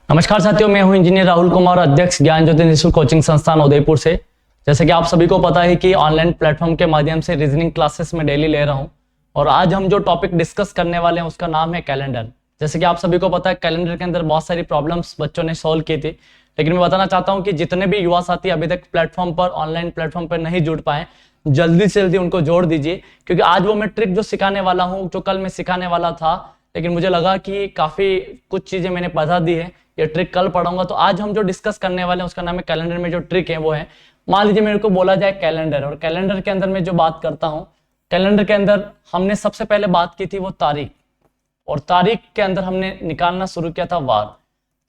नमस्कार साथियों, मैं हूं इंजीनियर राहुल कुमार, अध्यक्ष ज्ञान ज्योति निःशुल्क कोचिंग संस्थान उदयपुर से। जैसे कि आप सभी को पता है कि ऑनलाइन प्लेटफॉर्म के माध्यम से रीजनिंग क्लासेस में डेली ले रहा हूं और आज हम जो टॉपिक डिस्कस करने वाले हैं उसका नाम है कैलेंडर। जैसे कि आप सभी को पता है कैलेंडर के अंदर बहुत सारी प्रॉब्लम्स बच्चों ने सॉल्व की थी, लेकिन मैं बताना चाहता हूँ कि जितने भी युवा साथी अभी तक प्लेटफॉर्म पर ऑनलाइन प्लेटफॉर्म पर नहीं जुड़ पाए, जल्दी से जल्दी उनको जोड़ दीजिए, क्योंकि आज वो मैं ट्रिक जो सिखाने वाला हूँ, जो कल मैं सिखाने वाला था, लेकिन मुझे लगा कि काफी कुछ चीजें मैंने बता दी है, ये ट्रिक कल पढ़ाऊंगा। तो आज हम जो डिस्कस करने वाले हैं उसका नाम है कैलेंडर में जो ट्रिक है वो है, मान लीजिए मेरे को बोला जाए कैलेंडर, और कैलेंडर के अंदर मैं जो बात करता हूँ, कैलेंडर के अंदर हमने सबसे पहले बात की थी वो तारीख, और तारीख के अंदर हमने निकालना शुरू किया था वार।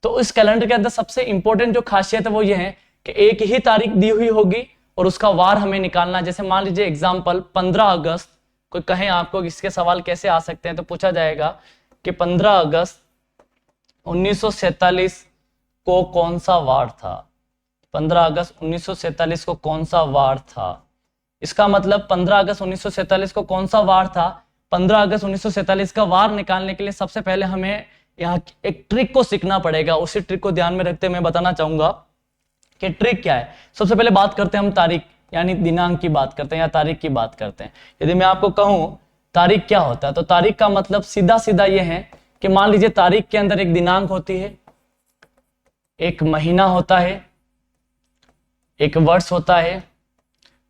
तो इस कैलेंडर के अंदर सबसे इंपॉर्टेंट जो खासियत है वो ये है कि एक ही तारीख दी हुई होगी और उसका वार हमें निकालना। जैसे मान लीजिए एग्जाम्पल 15 अगस्त, कोई कहे आपको इसके सवाल कैसे आ सकते हैं, तो पूछा जाएगा कि 15 अगस्त 1947 को कौन सा वार था। 15 अगस्त 1947 को कौन सा वार था, इसका मतलब 15 अगस्त 1947 को कौन सा वार था। 15 अगस्त 1947 का वार निकालने के लिए सबसे पहले हमें यहाँ एक ट्रिक को सीखना पड़ेगा। उसी ट्रिक को ध्यान में रखते हुए मैं बताना चाहूंगा कि ट्रिक क्या है। सबसे पहले बात करते हैं हम तारीख यानी दिनांक की बात करते हैं या तारीख की बात करते हैं। यदि मैं आपको कहूं तारीख क्या होता है, तो तारीख का मतलब सीधा सीधा यह है कि मान लीजिए तारीख के अंदर एक दिनांक होती है, एक महीना होता है, एक वर्ष होता है,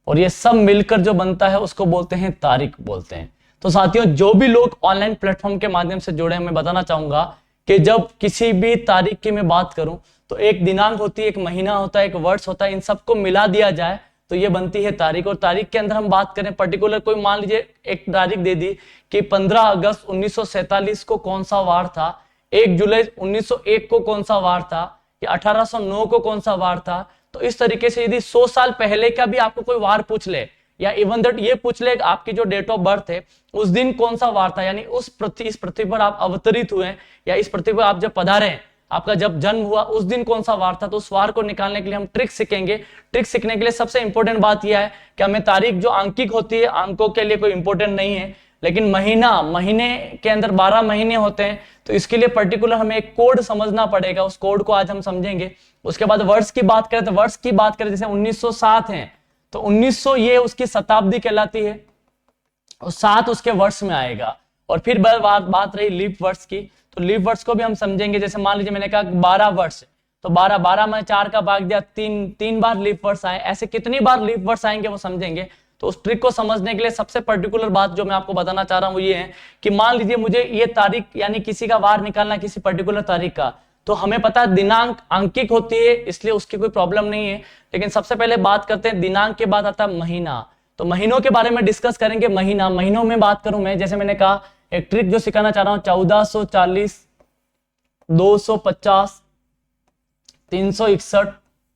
और ये सब मिलकर जो बनता है उसको बोलते हैं तारीख बोलते हैं। तो साथियों, जो भी लोग ऑनलाइन प्लेटफॉर्म के माध्यम से जुड़े हैं, मैं बताना चाहूंगा कि जब किसी भी तारीख की मैं बात करूं तो एक दिनांक होती है, एक महीना होता है, एक वर्ष होता है, इन सबको मिला दिया जाए तो ये बनती है तारीख। और तारीख के अंदर हम बात करें पर्टिकुलर, कोई मान लीजिए एक तारीख दे दी कि 15 अगस्त 1947 को कौन सा वार था, 1 जुलाई 1901 को कौन सा वार था, या 1809 को कौन सा वार था। तो इस तरीके से यदि 100 साल पहले का भी आपको कोई वार पूछ ले, या इवन दैट ये पूछ ले आपकी जो डेट ऑफ बर्थ है उस दिन कौन सा वार था, यानी इस पृथ्वी पर आप अवतरित हुए या इस पृथ्वी पर आप जब पधारे, आपका जब जन्म हुआ उस दिन कौन सा वार था, तो उस वार को निकालने के लिए हम ट्रिक सीखेंगे। ट्रिक सीखने के लिए सबसे इंपॉर्टेंट बात यह है कि हमें तारीख जो आंकिक होती है, अंकों के लिए कोई इंपॉर्टेंट नहीं है, लेकिन महीने के अंदर 12 महीने होते हैं, तो इसके लिए पर्टिकुलर हमें एक कोड समझना पड़ेगा। उस कोड को आज हम समझेंगे। उसके बाद वर्ष की बात करें तो वर्ष की बात करें जैसे 1907 है तो 1900 ये उसकी शताब्दी कहलाती है और 7 उसके वर्ष में आएगा। और फिर बात रही लीप वर्ष की, तो लीप वर्ष को भी हम समझेंगे। जैसे मान लीजिए मैंने कहा 12 वर्ष, तो 12 में 4 का भाग दिया, 3 बार लीप वर्ष आए, ऐसे कितनी बार लीप वर्ष आएंगे वो समझेंगे। तो उस ट्रिक को समझने के लिए सबसे पर्टिकुलर बात जो मैं आपको बताना चाह रहा हूं वो ये है कि मान लीजिए मुझे ये तारीख यानी किसी का वार निकालना किसी पर्टिकुलर तारीख का, तो हमें पता है दिनांक आंकिक होती है, इसलिए उसकी कोई प्रॉब्लम नहीं है। लेकिन सबसे पहले बात करते हैं दिनांक के बाद आता है महीना। तो महीनों के बारे में डिस्कस करेंगे। महीनों में बात करूं मैं, जैसे मैंने कहा एक ट्रिक जो सिखाना चाह रहा हूं, 1440, 250, 361,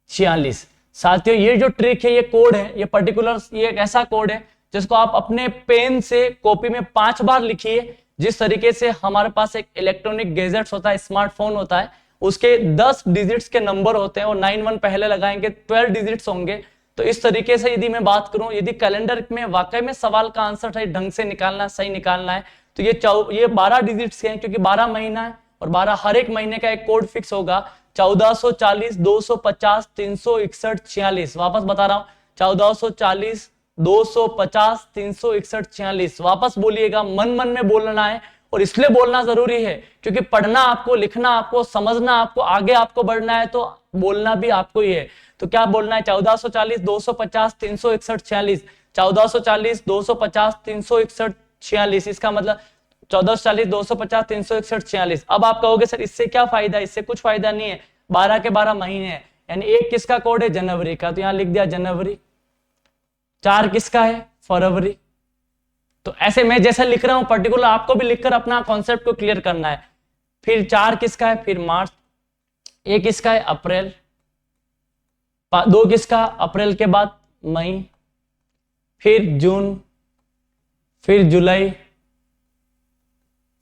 46। साथियों, ये जो ट्रिक है, ये कोड है, ये पर्टिकुलर ये एक ऐसा कोड है जिसको आप अपने पेन से कॉपी में 5 बार लिखिए। जिस तरीके से हमारे पास एक इलेक्ट्रॉनिक गैजेट्स होता है, स्मार्टफोन होता है, उसके 10 डिजिट्स के नंबर होते हैं और 91 पहले लगाएंगे, 12 डिजिट्स होंगे। तो इस तरीके से यदि मैं बात करूं, यदि कैलेंडर में वाकई में सवाल का आंसर सही ढंग से निकालना, सही निकालना है, तो ये 12 डिजिट्स के हैं, क्योंकि 12 महीना है और 12 हर एक महीने का एक कोड फिक्स होगा। 1440, 250, 361, 46। वापस बता रहा हूं, 1440, 250, 361, 46। वापस बोलिएगा, मन मन में बोलना है। और इसलिए बोलना जरूरी है क्योंकि पढ़ना आपको, लिखना आपको, समझना आपको, आगे आपको बढ़ना है, तो बोलना भी आपको ही है। तो क्या बोलना है? 1440, 250, 361, 46। 1440, 250, 361, 46। इसका मतलब 1440, 250, 361, 46। अब आप कहोगे सर इससे क्या फायदा? इससे कुछ फायदा नहीं है। 12 के 12 महीने हैं, यानी एक किसका कोड है? जनवरी का, तो यहां लिख दिया जनवरी। 4 किसका है? फरवरी। तो ऐसे मैं जैसा लिख रहा हूं पर्टिकुलर आपको भी लिखकर अपना कॉन्सेप्ट को क्लियर करना है। फिर 4 किसका है? फिर मार्च। 1 किसका है? अप्रैल। 2 किसका? अप्रैल के बाद मई, फिर जून, फिर जुलाई,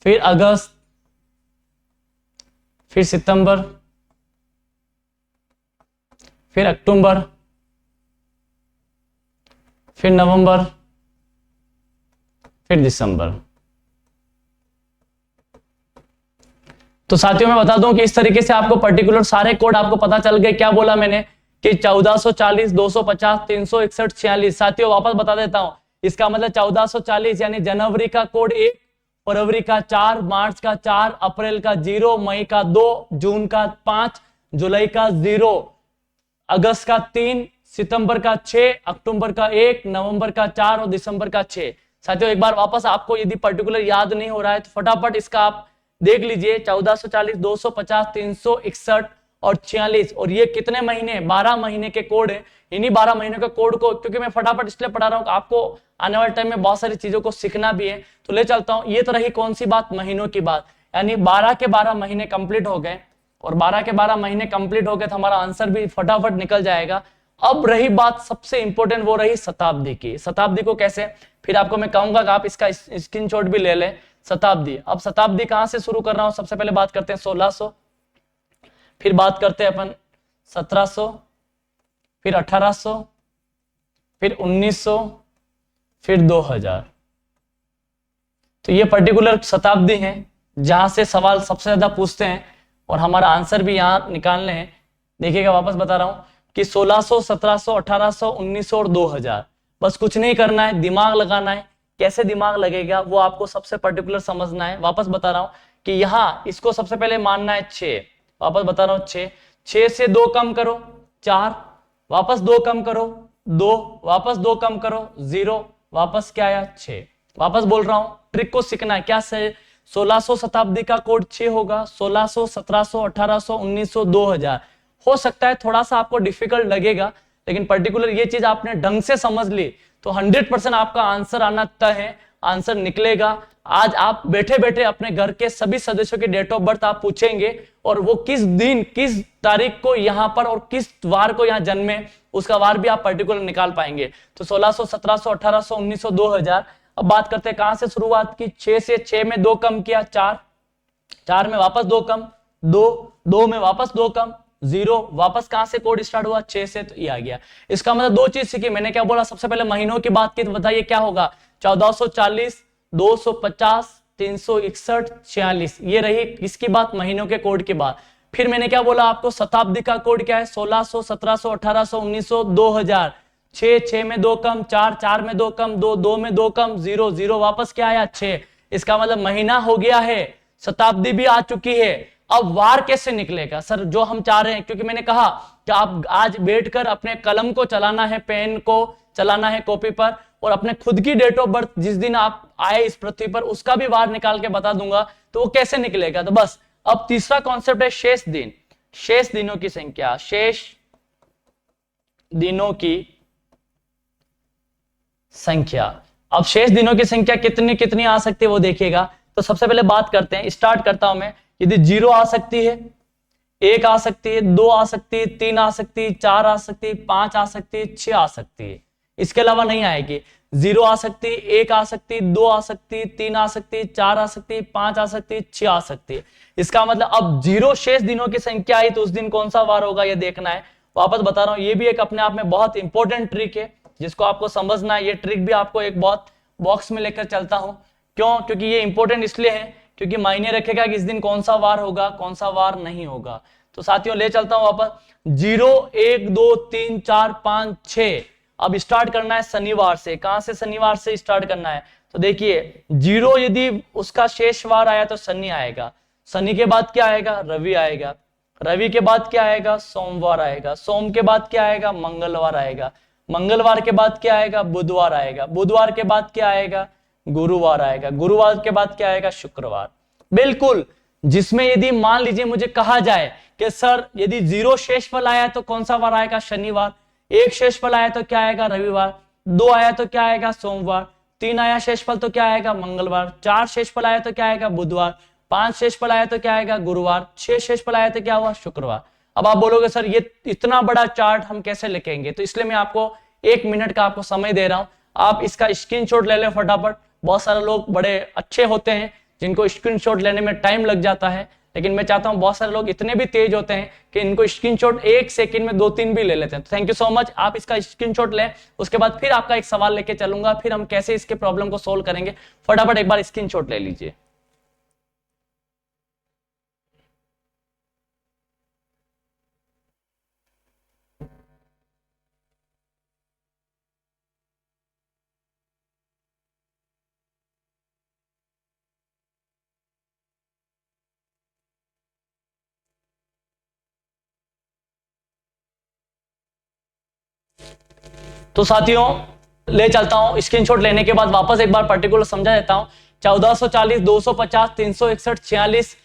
फिर अगस्त, फिर सितंबर, फिर अक्टूबर, फिर नवंबर, फिर दिसंबर। तो साथियों मैं बता दूं कि इस तरीके से आपको पर्टिकुलर सारे कोड आपको पता चल गए। क्या बोला मैंने कि 1440, 250, 361, 46। साथियों वापस बता देता हूं, इसका मतलब 1440 यानी जनवरी का कोड 1, फरवरी का 4, मार्च का 4, अप्रैल का 0, मई का 2, जून का 5, जुलाई का 0, अगस्त का 3, सितंबर का 6, अक्टूबर का 1, नवंबर का 4 और दिसंबर का 6। साथियों एक बार वापस आपको यदि पर्टिकुलर याद नहीं हो रहा है तो फटाफट इसका आप देख लीजिए, 1440, 250, 361 और 46। और ये कितने महीने, 12 महीने के कोड है। इन्हीं 12 महीनों के कोड को, क्योंकि मैं फटाफट इसलिए पढ़ा रहा हूं आपको आने वाले टाइम में बहुत सारी चीजों को सीखना भी है, तो ले चलता हूं। ये तो रही कौन सी बात, महीनों की बात, यानी 12 के 12 महीने कंप्लीट हो गए। और 12 के 12 महीने कंप्लीट हो गए तो हमारा आंसर भी फटाफट निकल जाएगा। अब रही बात सबसे इंपॉर्टेंट, वो रही शताब्दी की। शताब्दी को कैसे, फिर आपको मैं कहूंगा कि आप इसका स्क्रीनशॉट भी ले लें। शताब्दी, अब शताब्दी कहां से शुरू कर रहा हूं, सबसे पहले बात करते हैं 1600, फिर बात करते हैं अपन 1700, फिर 1800, फिर 1900, फिर 2000। तो ये पर्टिकुलर शताब्दी है जहां से सवाल सबसे ज्यादा पूछते हैं और हमारा आंसर भी यहां निकालने हैं। देखिएगा वापस बता रहा हूं कि 1600, 1700, 1800, 1900 और 2000। बस कुछ नहीं करना है, दिमाग लगाना है। कैसे दिमाग लगेगा वो आपको सबसे पर्टिकुलर समझना है। वापस बता रहा हूं कि यहाँ इसको सबसे पहले मानना है 6। वापस बता रहा हूं 6, 6 से 2 कम करो 4, वापस 2 कम करो 2, वापस 2 कम करो 0, वापस क्या आया 6। वापस बोल रहा हूं, ट्रिक को सीखना है। क्या से 1600 शताब्दी का कोड 6 होगा, 1600, 1700, 1800, 1900, 2000। हो सकता है थोड़ा सा आपको डिफिकल्ट लगेगा, लेकिन पर्टिकुलर ये चीज आपने ढंग से समझ ली तो 100% आपका आंसर आना तय है, आंसर निकलेगा। आज आप बैठे बैठे अपने घर के सभी सदस्यों की डेट ऑफ बर्थ आप पूछेंगे और वो किस दिन, किस तारीख को यहां पर और किस वार को यहां जन्मे, उसका वार भी आप पर्टिकुलर निकाल पाएंगे। तो 1600, 1700, 1800, 1900, 2000। अब बात करते हैं कहां से शुरुआत की। 6 से 6 में 2 कम किया 4, 4 में वापस 2 कम 2, 2 में वापस 2 कम 0, वापस कहां से कोड स्टार्ट हुआ 6 से, तो ये आ गया। इसका मतलब दो चीज सीखी मैंने। क्या बोला, सबसे पहले महीनों की बात की, तो बताइए क्या होगा, 1440, 250, 361, 46। ये रही इसकी बात, महीनों के कोड की बात। फिर मैंने क्या बोला आपको, शताब्दी का कोड क्या है, 1600, 1700, 1800, 1900, 2000। 6, 6 में 2 कम 4, 4 में 2 कम 2, 2 में 2 कम 0, 0, वापस क्या आया 6। इसका मतलब महीना हो गया है, शताब्दी भी आ चुकी है। अब वार कैसे निकलेगा सर, जो हम चाह रहे हैं, क्योंकि मैंने कहा कि आप आज बैठकर अपने कलम को चलाना है, पेन को चलाना है कॉपी पर, और अपने खुद की डेट ऑफ बर्थ जिस दिन आप आए इस पृथ्वी पर उसका भी वार निकाल के बता दूंगा, तो वो कैसे निकलेगा। तो बस अब तीसरा कॉन्सेप्ट है शेष दिन, शेष दिनों की संख्या, शेष दिनों की संख्या। अब शेष दिनों की संख्या कितनी कितनी आ सकती है वो देखिएगा। तो सबसे पहले बात करते हैं, स्टार्ट करता हूं मैं। यदि 0 आ सकती है, 1 आ सकती है, 2 आ सकती है, 3 आ सकती है, 4 आ सकती है, 5 आ सकती है, 6 आ सकती है, इसके अलावा नहीं आएगी। 0 आ सकती है, 1 आ सकती है, 2 आ सकती है, 3 आ सकती है, 4 आ सकती है, 5 आ सकती है, 6 आ सकती है। इसका मतलब अब 0 शेष दिनों की संख्या आई तो उस दिन कौन सा वार होगा ये देखना है। वापस बता रहा हूं, ये भी एक अपने आप में बहुत इंपॉर्टेंट ट्रिक है जिसको आपको समझना है। ये ट्रिक भी आपको एक बहुत बॉक्स में लेकर चलता हूं। क्यों, क्योंकि ये इंपॉर्टेंट इसलिए है क्योंकि मायने रखेगा कि इस दिन कौन सा वार होगा, कौन सा वार नहीं होगा। तो साथियों ले चलता हूं वापस, 0, 1, 2, 3, 4, 5, 6। अब स्टार्ट करना है शनिवार से। कहां से, शनिवार से स्टार्ट करना है। तो देखिए 0 यदि उसका शेष वार आया तो शनि आएगा, शनि के बाद क्या आएगा, रवि आएगा, रवि के बाद क्या आएगा, सोमवार आएगा, सोम के बाद क्या आएगा, मंगलवार आएगा, मंगलवार के बाद क्या आएगा, बुधवार आएगा, बुधवार के बाद क्या आएगा, गुरुवार आएगा, गुरुवार के बाद क्या आएगा, शुक्रवार। बिल्कुल, जिसमें यदि मान लीजिए मुझे कहा जाए कि सर यदि 0 शेषफल आया तो कौन सा वार आएगा, शनिवार, 1 शेषफल आया तो क्या आएगा, रविवार, 2 आया तो क्या आएगा, सोमवार, 3 आया शेषफल तो क्या आएगा, मंगलवार, 4 शेषफल आया तो क्या आएगा, बुधवार, 5 शेषफल आया तो क्या आएगा, गुरुवार, 6 शेषफल आया तो क्या हुआ, शुक्रवार। अब आप बोलोगे सर ये इतना बड़ा चार्ट हम कैसे लिखेंगे, तो इसलिए मैं आपको 1 मिनट का आपको समय दे रहा हूं। आप इसका स्क्रीनशॉट ले लें फटाफट। बहुत सारे लोग बड़े अच्छे होते हैं जिनको स्क्रीनशॉट लेने में टाइम लग जाता है, लेकिन मैं चाहता हूं बहुत सारे लोग इतने भी तेज होते हैं कि इनको स्क्रीनशॉट 1 सेकंड में 2-3 भी ले लेते हैं। तो थैंक यू सो मच, आप इसका स्क्रीनशॉट लें। उसके बाद फिर आपका एक सवाल लेके चलूंगा, फिर हम कैसे इसके प्रॉब्लम को सोल्व करेंगे। फटाफट एक बार स्क्रीनशॉट ले लीजिए। तो साथियों ले चलता हूं, स्क्रीनशॉट लेने के बाद वापस एक बार पर्टिकुलर समझा देता हूं। 1440, 250, 361, 46,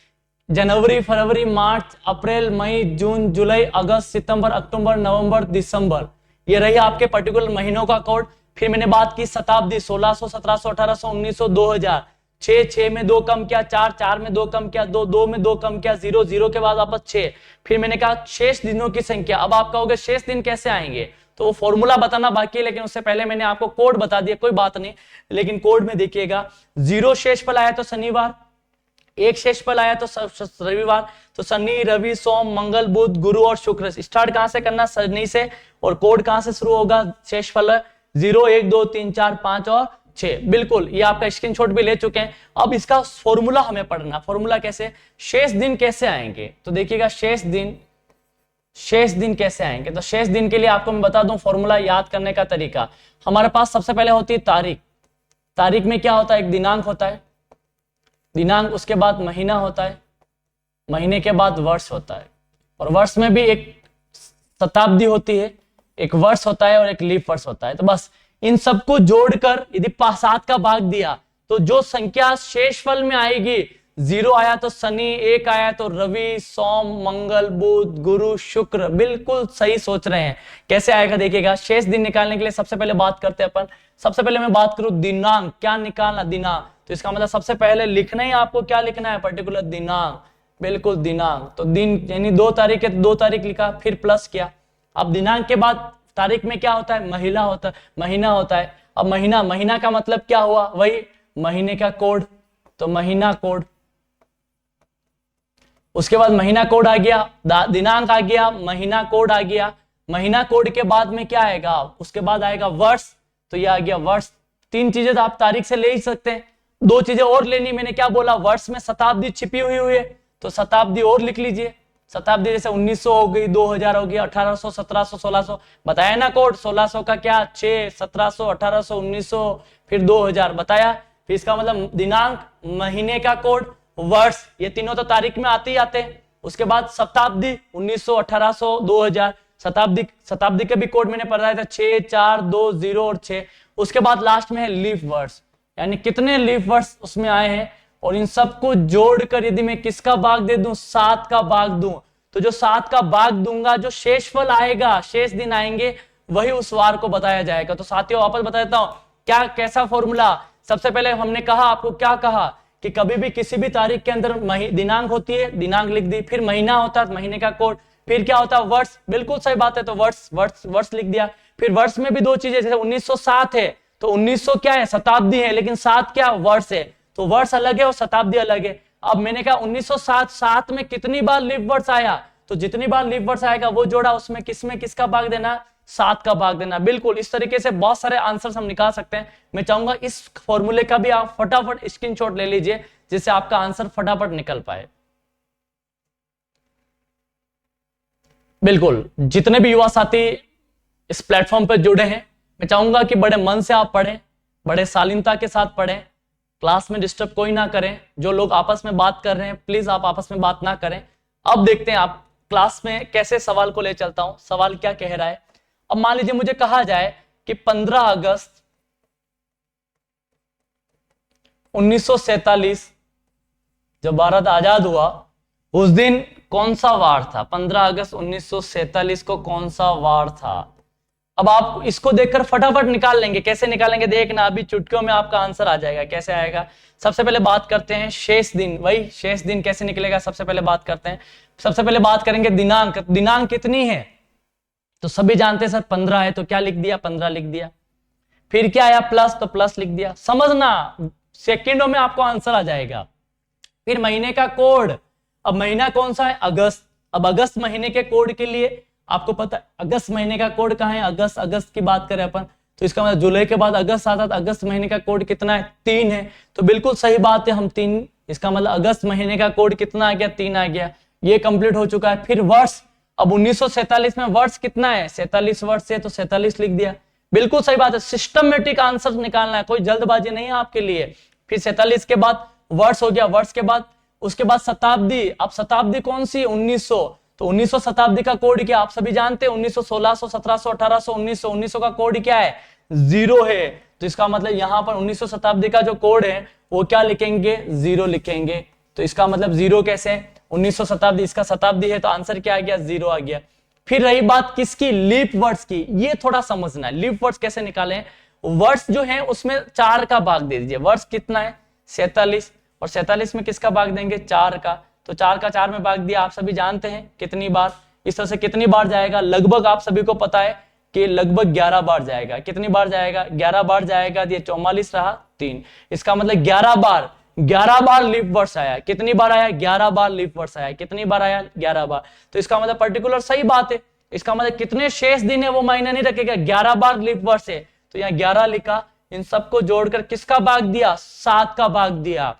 जनवरी, फरवरी, मार्च, अप्रैल, मई, जून, जुलाई, अगस्त, सितंबर, अक्टूबर, नवंबर, दिसंबर, ये रही आपके पर्टिकुलर महीनों का कोड। फिर मैंने बात की शताब्दी, 1600, 1700, 1800, 1900, 2000, 6 में 2 कम किया, 4 में 2 कम किया, 2 में 2 कम किया, 0 के बाद वापस 6। फिर मैंने कहा शेष दिनों की संख्या। अब आप कहोगे शेष दिन कैसे आएंगे, तो वो फॉर्मूला बताना बाकी है, लेकिन उससे पहले मैंने आपको कोड बता दिया, कोई बात नहीं। लेकिन कोड में देखिएगा, 0 शेष फल आया तो शनिवार, 1 शेष फल आया तो रविवार, तो शनि, रवि, सोम, मंगल, बुध, गुरु और शुक्र। स्टार्ट कहां से करना, शनि से, और कोड कहां से शुरू होगा, शेष फल 0, 1, 2, 3, 4, 5 और 6। बिल्कुल, ये आपका स्क्रीनशॉट भी ले चुके हैं। अब इसका फॉर्मूला हमें पढ़ना। फॉर्मूला कैसे, शेष दिन कैसे आएंगे, तो देखिएगा शेष दिन कैसे आएंगे। तो शेष दिन के लिए आपको मैं बता दूं फॉर्मूला याद करने का तरीका। हमारे पास सबसे पहले होती है तारीख। तारीख में क्या होता है, एक दिनांक होता है, दिनांक, उसके बाद महीना होता है, महीने के बाद वर्ष होता है, और वर्ष में भी एक शताब्दी होती है, एक वर्ष होता है और एक लीप वर्ष होता है। तो बस इन सबको जोड़कर यदि 7 का भाग दिया तो जो संख्या शेषफल में आएगी, 0 आया तो शनि, 1 आया तो रवि, सोम, मंगल, बुध, गुरु, शुक्र। बिल्कुल सही सोच रहे हैं। कैसे आएगा देखिएगा, शेष दिन निकालने के लिए सबसे पहले बात करते हैं अपन। सबसे पहले मैं बात करूं दिनांक, क्या निकालना, दिनांक। तो इसका मतलब सबसे पहले लिखना ही आपको क्या लिखना है, पर्टिकुलर दिनांक। बिल्कुल दिनांक, तो दिन यानी 2 तारीख है तो 2 तारीख लिखा, फिर प्लस किया। अब दिनांक के बाद तारीख में क्या होता है, महीना होता है। अब महीना का मतलब क्या हुआ, वही महीने का कोड, तो महीना कोड। उसके बाद महीना कोड आ गया, दिनांक आ गया, महीना कोड आ गया। महीना कोड के बाद में क्या आएगा, उसके बाद आएगा वर्ष, तो ये आ गया वर्ष। 3 चीजें तो आप तारीख से ले ही सकते हैं, 2 चीजें और लेनी। मैंने क्या बोला, वर्ष में शताब्दी छिपी हुई है, तो शताब्दी और लिख लीजिए। शताब्दी जैसे 1900 हो गई, 2000 हो गया, 1800, 1700, 1600, बताया ना कोड। 1600 का क्या, 6, 1700, 1800, 1900, फिर 2000 बताया। फिर इसका मतलब दिनांक, महीने का कोड, वर्ष, ये तीनों तो तारीख में आते ही आते हैं। उसके बाद शताब्दी, 1900, 1800, 2000, शताब्दी के भी कोड मैंने पढ़ाया था, 6, 4, 2, 0 और 6। उसके बाद लास्ट में है लीफ वर्ष, यानी कितने लीफ वर्ष उसमें आए हैं, और इन सबको जोड़कर यदि मैं किसका भाग दे दूं, 7 का भाग दूं, तो जो 7 का भाग दूंगा, जो शेषफल आएगा, शेष दिन आएंगे, वही उस वार को बताया जाएगा। तो साथियों वापस बता देता हूं क्या, कैसा फॉर्मूला। सबसे पहले हमने कहा, आपको क्या कहा कि कभी भी किसी भी तारीख के अंदर दिनांक होती है, दिनांक लिख दी, फिर महीना होता है, महीने का कोड, फिर क्या होता है, वर्ष। बिल्कुल सही बात है, तो वर्ष लिख दिया। फिर वर्ष में भी 2 चीजें, जैसे 1907 है तो 1900 क्या है, शताब्दी है, लेकिन 7 क्या, वर्ष है, तो वर्ष अलग है और शताब्दी अलग है। अब मैंने कहा 1907, 7 में कितनी बार लीप वर्ष आया, तो जितनी बार लीप वर्ष आएगा वो जोड़ा, उसमें किसका भाग देना, 7 का भाग देना। बिल्कुल इस तरीके से बहुत सारे आंसर्स हम निकाल सकते हैं। मैं चाहूंगा इस फॉर्मूले का भी आप फटाफट स्क्रीनशॉट ले लीजिए, जिससे आपका आंसर फटाफट निकल पाए। बिल्कुल, जितने भी युवा साथी इस प्लेटफॉर्म पर जुड़े हैं, मैं चाहूंगा कि बड़े मन से आप पढ़ें, बड़े शालीनता के साथ पढ़ें, क्लास में डिस्टर्ब कोई ना करें। जो लोग आपस में बात कर रहे हैं, प्लीज आप आपस में बात ना करें। अब देखते हैं आप क्लास में कैसे सवाल को ले चलता हूं, सवाल क्या कह रहा है। अब मान लीजिए मुझे कहा जाए कि 15 अगस्त 1947 जब भारत आजाद हुआ, उस दिन कौन सा वार था, 15 अगस्त 1947 को कौन सा वार था। अब आप इसको देखकर फटाफट निकाल लेंगे। कैसे निकालेंगे देखना, अभी चुटकियों में आपका आंसर आ जाएगा। कैसे आएगा, सबसे पहले बात करते हैं शेष दिन। वही शेष दिन कैसे निकलेगा, सबसे पहले बात करते हैं। सबसे पहले बात करेंगे दिनांक, दिनांक कितनी है, तो सभी जानते हैं सर 15 है, तो क्या लिख दिया, 15 लिख दिया। फिर क्या आया, प्लस, तो प्लस लिख दिया। समझना, सेकंडों में आपको आंसर आ जाएगा। फिर महीने का कोड, अब महीना कौन सा है, अगस्त। अब अगस्त महीने के कोड के लिए आपको पता है अगस्त महीने का कोड कहां है, अगस्त की बात करें अपन, तो इसका मतलब जुलाई के बाद अगस्त आता, तो अगस्त महीने का कोड कितना है, 3 है। तो बिल्कुल सही बात है, हम 3, इसका मतलब अगस्त महीने का कोड कितना आ गया, 3 आ गया। ये कंप्लीट हो चुका है। फिर वर्ष, अब 1947 में वर्ष कितना है, 47 वर्ष है, तो 47 लिख दिया। बिल्कुल सही बात है, सिस्टमेटिक आंसर निकालना है, कोई जल्दबाजी नहीं है आपके लिए। फिर 47 के बाद वर्ष हो गया, वर्ष के बाद उसके बाद शताब्दी। अब शताब्दी कौन सी, 1900, तो 1900 शताब्दी का कोड क्या आप सभी जानते हैं, 1900, 1600, 1700, 1800, 1900, 1900 का कोड क्या है, 0 है। तो इसका मतलब यहाँ पर 1900 शताब्दी का जो कोड है वो क्या लिखेंगे, 0 लिखेंगे। तो इसका मतलब 0 कैसे, 1900 शताब्दी, इसका शताब्दी है तो आंसर क्या आ गया, 0 आ गया। फिर रही बात किसकी, लीप वर्ड्स की, ये थोड़ा समझना है। लीप वर्ड्स कैसे निकालें, वर्ड्स जो है उसमें 4 का भाग दे दीजिए। वर्ड्स कितना है, 47, और 47 में किसका भाग देंगे, 4 का। तो 4 का 4 में भाग दिया, आप सभी जानते हैं कितनी बार, इस तरह से कितनी बार जाएगा, लगभग आप सभी को पता है कि लगभग 11 बार जाएगा। कितनी बार जाएगा, 11 बार जाएगा। ये 44 रहा 3, इसका मतलब 11 बार लीप वर्ड्स आया। कितनी बार आया, 11 बार लीप वर्ड्स आया। कितनी बार आया, 11 बार। तो इसका मतलब पर्टिकुलर सही बात है। इसका मतलब कितने शेष दिन है वो मायने नहीं रखेगा, 11 बार लीप वर्ड्स है तो यहाँ 11 लिखा। इन सबको जोड़कर किसका भाग दिया, 7 का भाग दिया।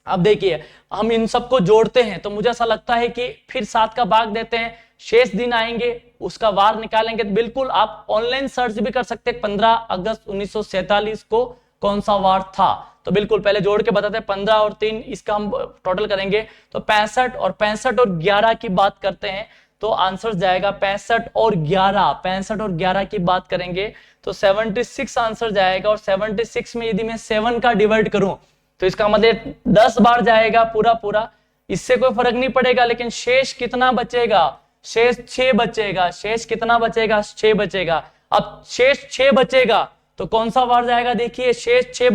अब देखिए हम इन सबको जोड़ते हैं तो मुझे ऐसा लगता है कि फिर 7 का भाग देते हैं, शेष दिन आएंगे उसका वार निकालेंगे। तो बिल्कुल आप ऑनलाइन सर्च भी कर सकते हैं 15 अगस्त 1947 को कौन सा वार था। तो बिल्कुल पहले जोड़ के बताते हैं, 15 और 3 इसका हम टोटल करेंगे तो 65 और 11 की बात करते हैं तो आंसर जाएगा 65 और 11। 65 और 11 की बात करेंगे तो 76 आंसर जाएगा। और 76 में यदि मैं 7 का डिवाइड करूं तो इसका मतलब 10 बार जाएगा पूरा। इससे कोई फर्क नहीं पड़ेगा, लेकिन शेष कितना बचेगा, शेष 6 बचेगा। शेष कितना बचेगा, 6 बचेगा। अब शेष 6 बचेगा तो कौन सा वार जाएगा, देखिए शेष 6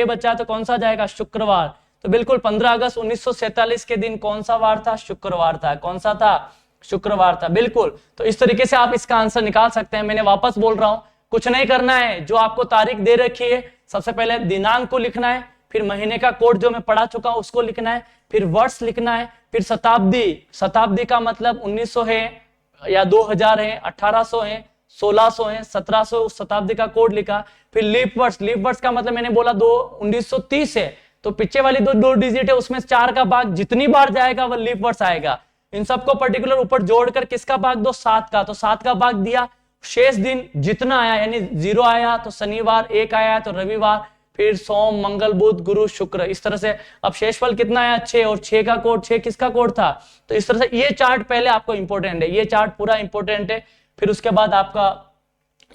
बचा तो कौन सा जाएगा, शुक्रवार। तो बिल्कुल 15 अगस्त 1947 के दिन कौन सा वार था, शुक्रवार था। कौन सा था, शुक्रवार था, बिल्कुल। तो इस तरीके से आप इसका आंसर निकाल सकते हैं। मैंने वापस बोल रहा हूं, कुछ नहीं करना है, जो आपको तारीख दे रखी है सबसे पहले दिनांक को लिखना है, फिर महीने का कोड जो मैं पढ़ा चुका हूं उसको लिखना है, फिर वर्ष लिखना है, फिर शताब्दी का मतलब 1900 है या 2000 है, 1800 है, 1600 है, 1700, उस शताब्दी का कोड लिखा। फिर लीप वर्ष का मतलब मैंने बोला 1930 है तो पीछे वाली दो डिजिट है उसमें 4 का भाग जितनी बार जाएगा वह लीप वर्ष आएगा। इन सबको पर्टिकुलर ऊपर जोड़कर किसका भाग दो, 7 का। तो 7 का भाग दिया, शेष दिन जितना आया यानी 0 आया तो शनिवार, 1 आया तो रविवार, फिर सोम, मंगल, बुध, गुरु, शुक्र, इस तरह से। अब शेषफल कितना आया, 6, और 6 का कोड, 6 किसका कोड था। तो इस तरह से ये चार्ट पहले आपको इंपॉर्टेंट है, ये चार्ट पूरा इंपॉर्टेंट है। फिर उसके बाद आपका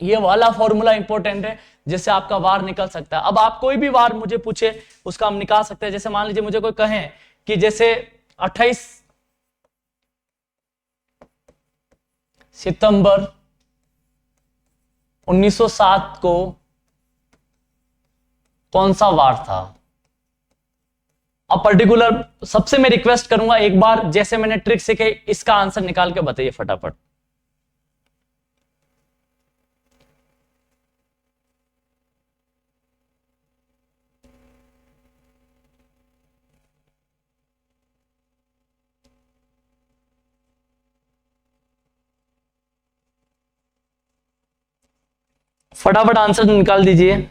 ये वाला फॉर्मूला इंपॉर्टेंट है जिससे आपका वार निकल सकता है। अब आप कोई भी वार मुझे पूछे उसका हम निकाल सकते हैं। जैसे मान लीजिए मुझे कोई कहे कि जैसे 28 सितंबर 1907 को कौन सा वार था। अब पर्टिकुलर सबसे मैं रिक्वेस्ट करूंगा एक बार जैसे मैंने ट्रिक सीखी इसका आंसर निकाल के बताइए फटाफट। फटाफट आंसर निकाल दीजिए।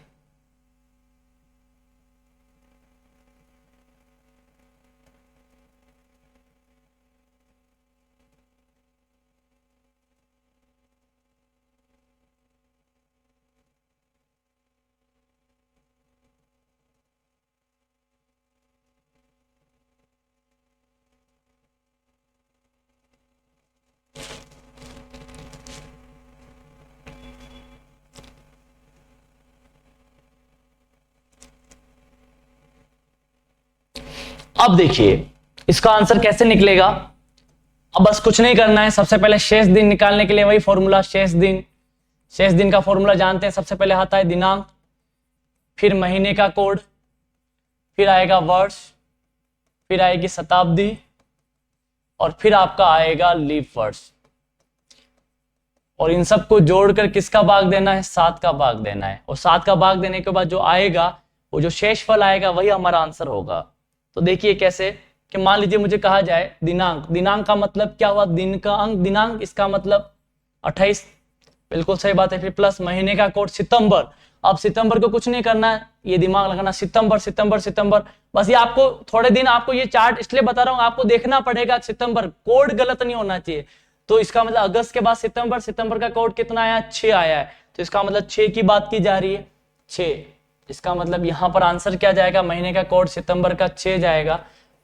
अब देखिए इसका आंसर कैसे निकलेगा। अब बस कुछ नहीं करना है, सबसे पहले शेष दिन निकालने के लिए वही फॉर्मूला, शेष दिन का फॉर्मूला जानते हैं। सबसे पहले आता है दिनांक, फिर महीने का कोड, फिर आएगा वर्ष, फिर आएगी शताब्दी, और फिर आपका आएगा लीप वर्ष। और इन सबको जोड़कर किसका भाग देना है, 7 का भाग देना है। और 7 का भाग देने के बाद जो आएगा वो जो शेषफल आएगा वही हमारा आंसर होगा। तो देखिए कैसे कि मान लीजिए मुझे कहा जाए दिनांक का मतलब क्या हुआ, दिन का अंक दिनांक, इसका मतलब 28, बिल्कुल सही बात है। फिर प्लस महीने का कोड सितंबर। अब सितंबर को कुछ नहीं करना है, ये दिमाग लगाना, सितंबर। बस ये आपको थोड़े दिन आपको ये चार्ट इसलिए बता रहा हूं, आपको देखना पड़ेगा सितंबर, कोड गलत नहीं होना चाहिए। तो इसका मतलब अगस्त के बाद सितंबर का कोड कितना आया, 6 आया है। तो इसका मतलब 6 की बात की जा रही है, 6। इसका मतलब यहां पर आंसर क्या जाएगा, महीने का कोड सितंबर का 6 जाएगा।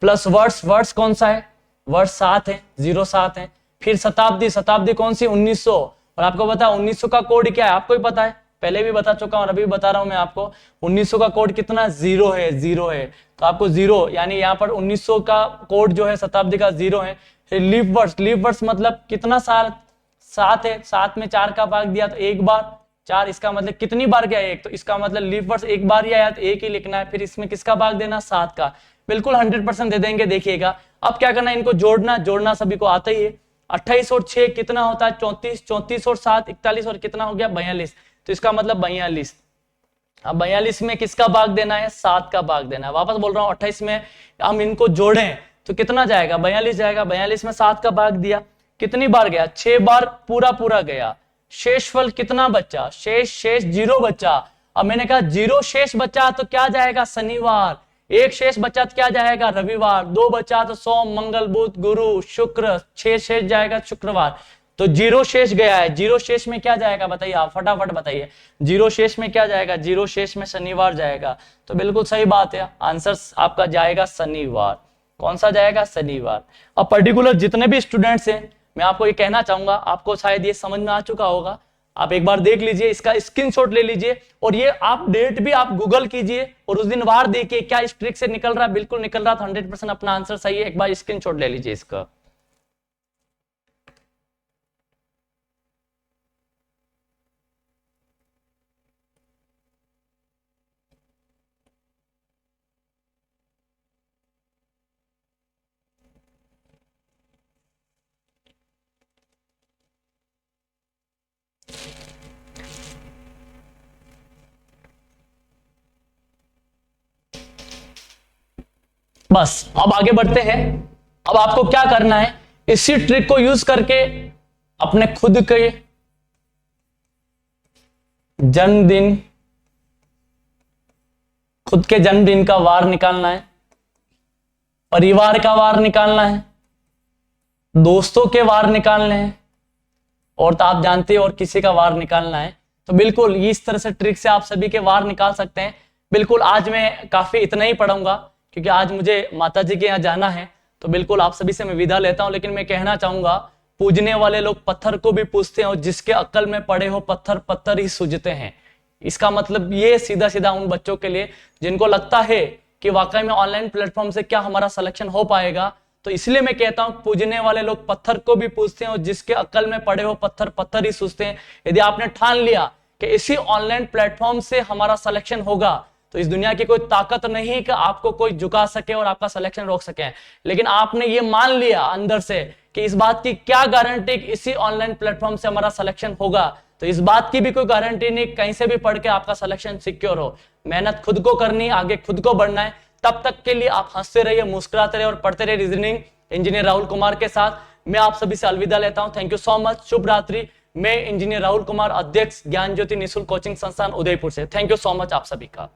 प्लस वर्ष कौन सा है, वर्ष 7 है, 07 है। फिर शताब्दी, शताब्दी कौन सी 1900, और आपको पता है 1900 का कोड क्या है, आपको ही पता है, पहले भी बता चुका हूं और अभी भी बता रहा हूं मैं आपको। 1900 का कोड कितना, 0 है, 0 है। तो आपको 0 यानी यहाँ पर 1900 का कोड जो है शताब्दी का 0 है। लीप वर्ष, लीप वर्ष मतलब कितना साल, 7 है, 7 में 4 का भाग दिया तो एक बार, 4, इसका मतलब कितनी बार गया एक, तो इसका मतलब लीप वर्ष एक बार ही आया तो एक ही लिखना है। फिर इसमें किसका भाग देना, 7 का, बिल्कुल 100% दे देंगे। देखिएगा अब क्या करना है, इनको जोड़ना, जोड़ना सभी को आता ही है। 28 और 6 कितना होता है, 34, 34 और 7 41, और कितना हो गया 42, तो इसका मतलब 42। अब 42 में किसका भाग देना है, 7 का भाग देना है। वापस बोल रहा हूं 28 में हम इनको जोड़ें तो कितना जाएगा, 42 जाएगा। 42 में 7 का भाग दिया, कितनी बार गया, 6 बार पूरा पूरा गया। शेषफल कितना बचा, शेष 0 बचा। अब मैंने कहा 0 शेष बचा तो क्या जाएगा, शनिवार। 1 शेष बचा तो क्या जाएगा, रविवार। 2 बचा तो सोम, मंगल, बुध, गुरु, शुक्र। 6 शेष जाएगा शुक्रवार। तो 0 शेष गया है, 0 शेष में क्या जाएगा बताइए, आप फटाफट बताइए। 0 शेष में क्या जाएगा, 0 शेष में शनिवार जाएगा। तो बिल्कुल सही बात है, आंसर आपका जाएगा शनिवार। कौन सा जाएगा, शनिवार। अब पर्टिकुलर जितने भी स्टूडेंट्स हैं, मैं आपको ये कहना चाहूंगा, आपको शायद ये समझ में आ चुका होगा, आप एक बार देख लीजिए, इसका स्क्रीनशॉट ले लीजिए और ये आप डेट भी आप गूगल कीजिए और उस दिन वार देखिए क्या इस ट्रिक से निकल रहा है, बिल्कुल निकल रहा था, 100% अपना आंसर सही है। एक बार स्क्रीनशॉट ले लीजिए इसका। बस अब आगे बढ़ते हैं। अब आपको क्या करना है, इसी ट्रिक को यूज करके अपने खुद के जन्मदिन, खुद के जन्मदिन का वार निकालना है, परिवार का वार निकालना है, दोस्तों के वार निकालने हैं, और तो आप जानते हो और किसी का वार निकालना है। तो बिल्कुल इस तरह से ट्रिक से आप सभी के वार निकाल सकते हैं। बिल्कुल आज मैं काफी इतना ही पढ़ूंगा क्योंकि आज मुझे माता जी के यहाँ जाना है। तो बिल्कुल आप सभी से मैं विदा लेता हूं, लेकिन मैं कहना चाहूंगा, पूजने वाले लोग पत्थर को भी पूजते हैं और जिसके अक्ल में पड़े हो पत्थर, पत्थर ही सूझते हैं। इसका मतलब ये सीधा सीधा उन बच्चों के लिए जिनको लगता है कि वाकई में ऑनलाइन प्लेटफॉर्म से क्या हमारा सिलेक्शन हो पाएगा, तो इसलिए मैं कहता हूं पूजने वाले लोग पत्थर को भी पूजते हैं और जिसके अक्ल में पड़े हो पत्थर, पत्थर ही सूझते हैं। यदि आपने ठान लिया कि इसी ऑनलाइन प्लेटफॉर्म से हमारा सिलेक्शन होगा, तो इस दुनिया की कोई ताकत नहीं है कि आपको कोई झुका सके और आपका सिलेक्शन रोक सके। लेकिन आपने ये मान लिया अंदर से कि इस बात की क्या गारंटी कि इसी ऑनलाइन प्लेटफॉर्म से हमारा सिलेक्शन होगा, तो इस बात की भी कोई गारंटी नहीं कहीं से भी पढ़ के आपका सिलेक्शन सिक्योर हो। मेहनत खुद को करनी है, आगे खुद को बढ़ना है। तब तक के लिए आप हंसते रहिए, मुस्कुराते रहिए और पढ़ते रहिए रीजनिंग इंजीनियर राहुल कुमार के साथ। मैं आप सभी से अलविदा लेता हूं। थैंक यू सो मच, शुभ रात्रि। मैं इंजीनियर राहुल कुमार, अध्यक्ष ज्ञान ज्योति निःशुल्क कोचिंग संस्थान उदयपुर से। थैंक यू सो मच आप सभी का।